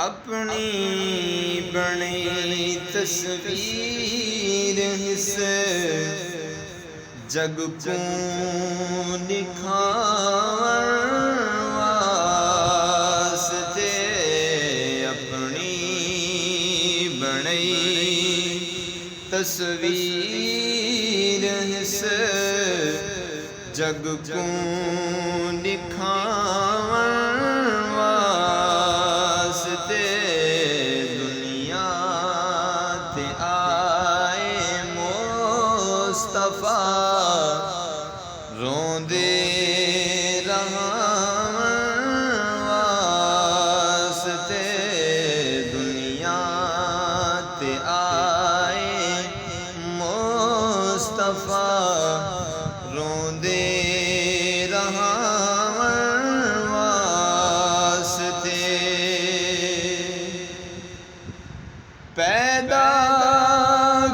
اپنی بنی تصویر اس جگ کو دکھاون واسطے، اپنی بنی تصویر اس جگ کو دکھاون واسطے، دنیا تے آئے مصطفیٰ روندے رہاون واسطے، دنیا تے آئے مصطفیٰ روندے رہاون واسطے، پیدا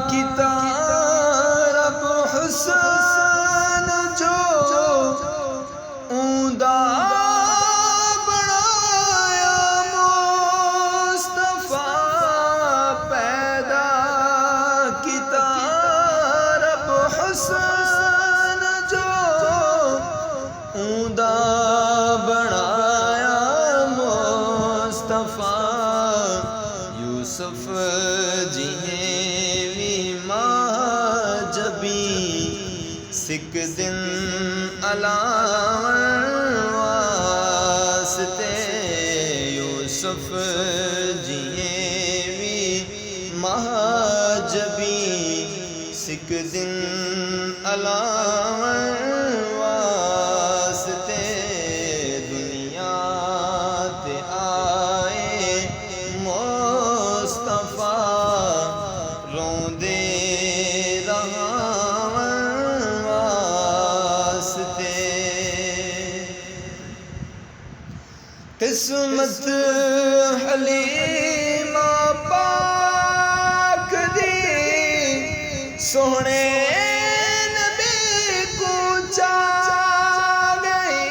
کیتا رب حسن جو اوندا بنایا مصطفیٰ، پیدا کیتا رب حسن جو اوندا بنایا مصطفیٰ، یوسف جہیں وی ماں جبی سکھ دن الاون واسطے، یوسف جہیں وی ماں جبی سکھ دن الاون واسطے، دنیا تے آئے مصطفیٰ روندے رہاون واسطے، قسمت حلیمہ پاک دی سونے نبی کو چا گئی،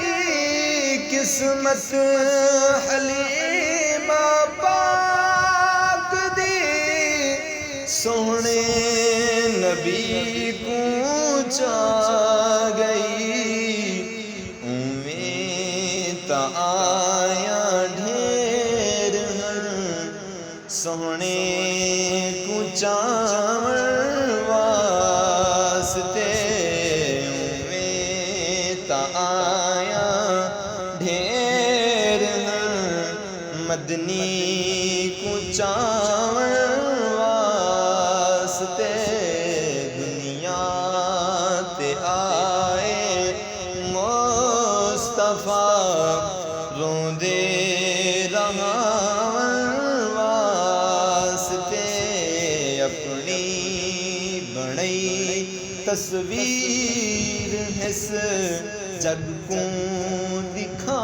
قسمت حلیمہ پاک دی سونے نبی کو چا گئی، اویں تا آیا ڈھیر سونے کو چاون واسطے، اویں تا آیا ڈھیر مدنی کو چاون واسطے، دنیا تے آئے مصطفیٰ روندے رہاون واسطے، اپنی بنی تصویر اس جگ کو دکھا